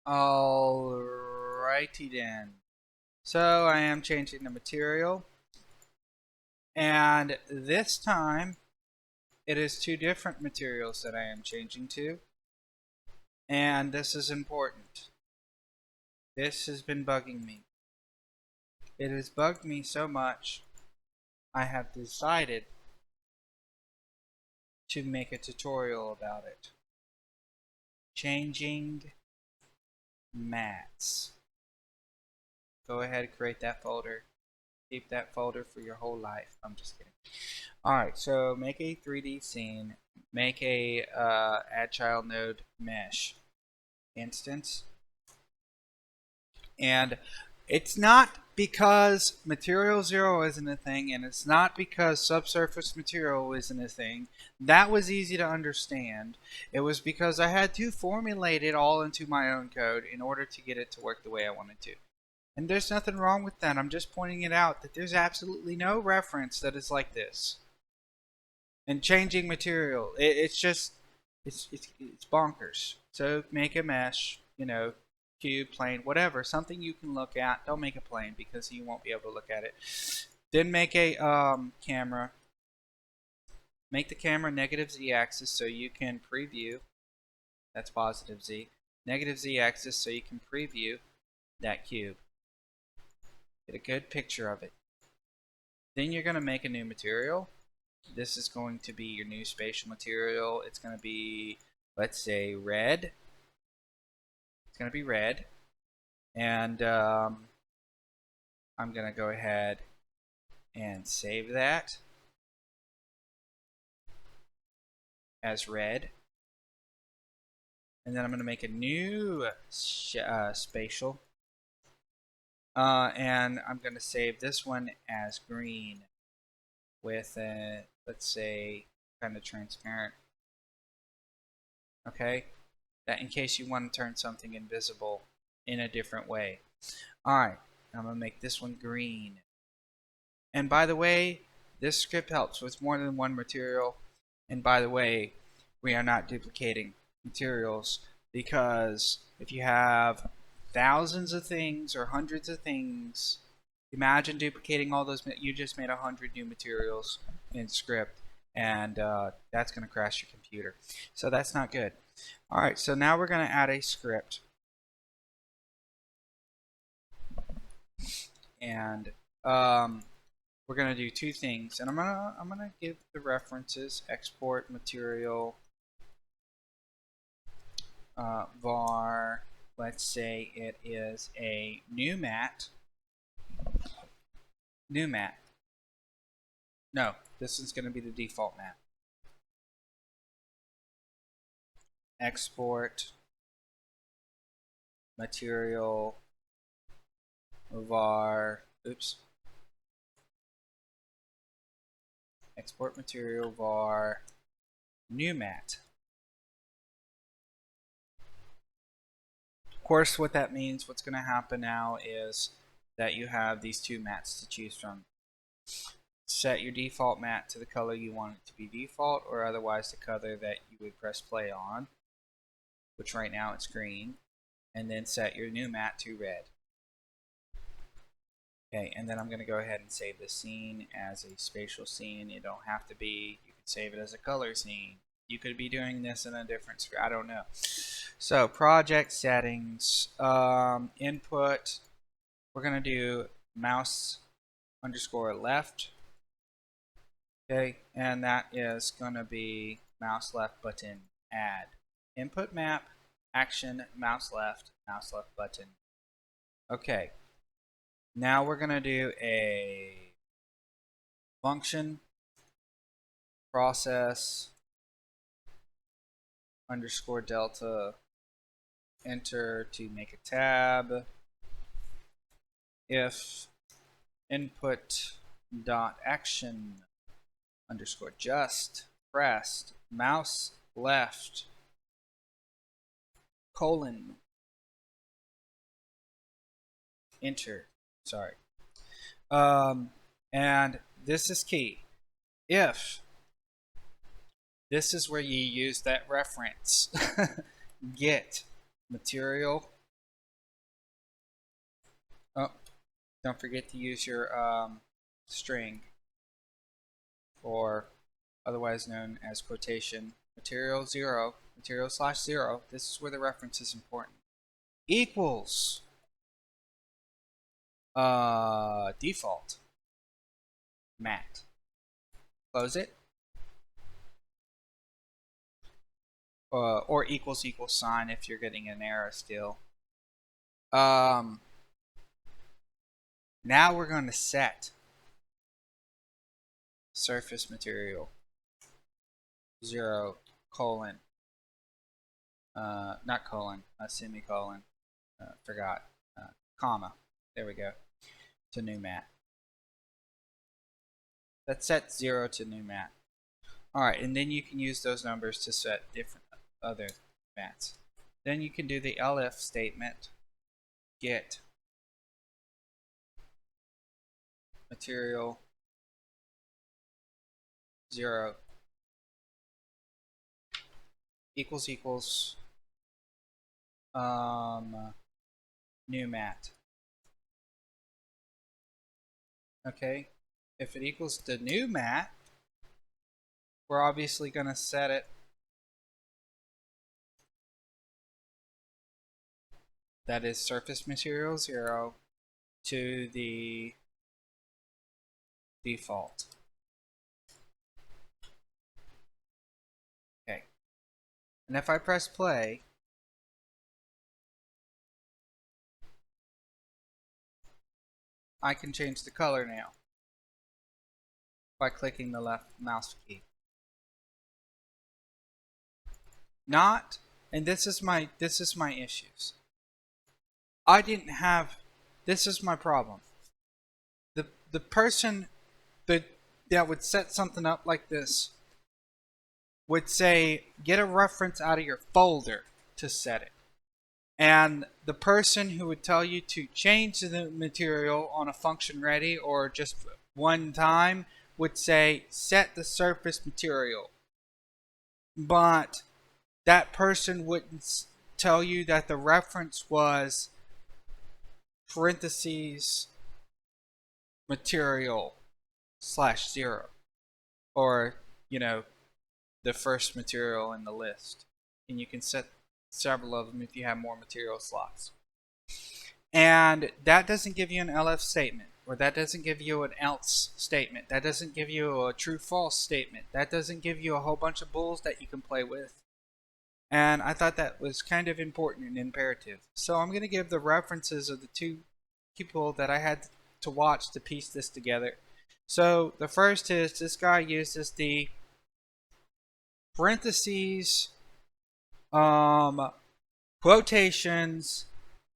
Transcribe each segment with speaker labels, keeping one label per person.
Speaker 1: Alrighty then. So I am changing the material, and this time it is two different materials that I am changing to, and this is important. This has been bugging me. It has bugged me so much, I have decided to make a tutorial about it. Changing mats. Go ahead, create that folder. Keep that folder for your whole life. I'm just kidding. Alright, so make a 3D scene. Make a agile node mesh instance. And it's not because material 0 isn't a thing, and it's not because subsurface material isn't a thing. That was easy to understand. It was because I had to formulate it all into my own code in order to get it to work the way I wanted to. And there's nothing wrong with that. I'm just pointing it out that there's absolutely no reference that is like this. And changing material, it's just, it's bonkers. So make a mesh, cube, plane, whatever, something you can look at. Don't make a plane because you won't be able to look at it. Then make a camera. Make the camera negative z-axis so you can preview. That's positive z. Negative z-axis so you can preview that cube. Get a good picture of it. Then you're going to make a new material. This is going to be your new spatial material. It's going to be, let's say, red. It's going to be red. And I'm going to go ahead and save that as red. And then I'm going to make a new spatial. And I'm going to save this one as green with a, let's say, kind of transparent. Okay? That in case you want to turn something invisible in a different way. Alright, I'm going to make this one green. And by the way, this script helps with more than one material. And by the way, we are not duplicating materials, because if you have thousands of things or hundreds of things, imagine duplicating all those. You just made 100 new materials in script, and that's going to crash your computer. So that's not good. Alright, so now we're going to add a script. And we're going to do two things. And I'm gonna give the references: export material var. Let's say it is a new mat. New mat. No, this is going to be the default mat. Export material var. Oops. Export material var new mat. Of course, what that means, what's going to happen now is that you have these two mats to choose from. Set your default mat to the color you want it to be default, or otherwise the color that you would press play on, which right now it's green, and then set your new mat to red. Okay, and then I'm going to go ahead and save this scene as a spatial scene. You don't have to be. You can save it as a color scene. You could be doing this in a different screen. I don't know. So project settings, input. We're going to do mouse underscore left. Okay, and that is going to be mouse left button add. Input map, action, mouse left button. Okay, now we're going to do a function process underscore delta, enter to make a tab. If input dot action underscore just pressed mouse left colon enter. Sorry. And this is key. If this is where you use that reference, get material Oh, don't forget to use your string, or otherwise known as quotation, material 0, material slash 0. This is where the reference is important. Equals default mat. Close it. Or equals sign if you're getting an error still. Now we're going to set surface material 0 colon, not colon, a semicolon, forgot, comma. There we go. To new mat. Let's set 0 to new mat. Alright, and then you can use those numbers to set different other mats. Then you can do the elif statement, get material 0 equals new mat. Okay, if it equals the new mat, we're obviously going to set it that is surface material 0 to the default. Okay, and if I press play, I can change the color now by clicking the left mouse key. Not, and this is my issues. I didn't have, this is my problem. The person that would set something up like this would say, get a reference out of your folder to set it. And the person who would tell you to change the material on a function ready or just one time would say, set the surface material. But that person wouldn't tell you that the reference was parentheses material slash 0, or the first material in the list, and you can set several of them if you have more material slots. And that doesn't give you an elif statement, or that doesn't give you an else statement, that doesn't give you a true false statement, that doesn't give you a whole bunch of bulls that you can play with. And I thought that was kind of important and imperative. So I'm going to give the references of the two people that I had to watch to piece this together. So the first is, this guy uses the parentheses, quotations,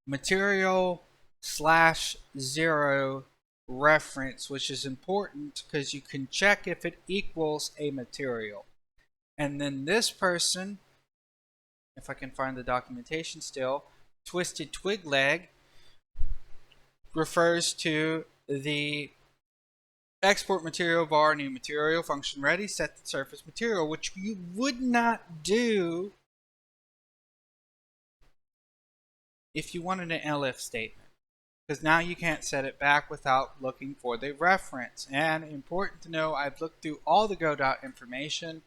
Speaker 1: material slash 0 reference, which is important because you can check if it equals a material. And then this person, if I can find the documentation still, twisted twig leg, refers to the export material var new material function ready, set the surface material, which you would not do if you wanted an elif statement, because now you can't set it back without looking for the reference. And important to know, I've looked through all the godot information,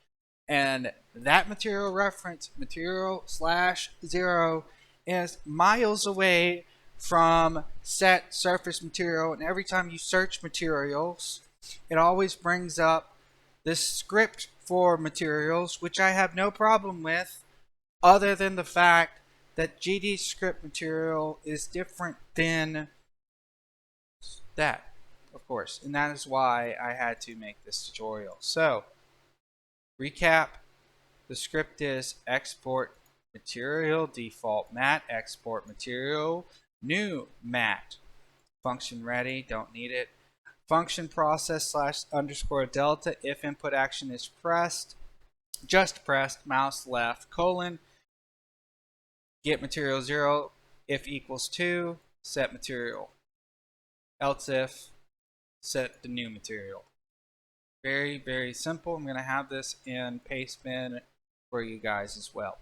Speaker 1: and that material reference, material slash 0, is miles away from set surface material. And every time you search materials, it always brings up this script for materials, which I have no problem with, other than the fact that GDSCRIPT material is different than that, of course. And that is why I had to make this tutorial. So, recap, the script is export material default mat, export material new mat, function ready, don't need it, function process slash underscore delta if input action is pressed, just pressed, mouse left, colon, get material 0 if equals 2, set material, else if, set the new material. Very, very simple. I'm going to have this in Pastebin for you guys as well.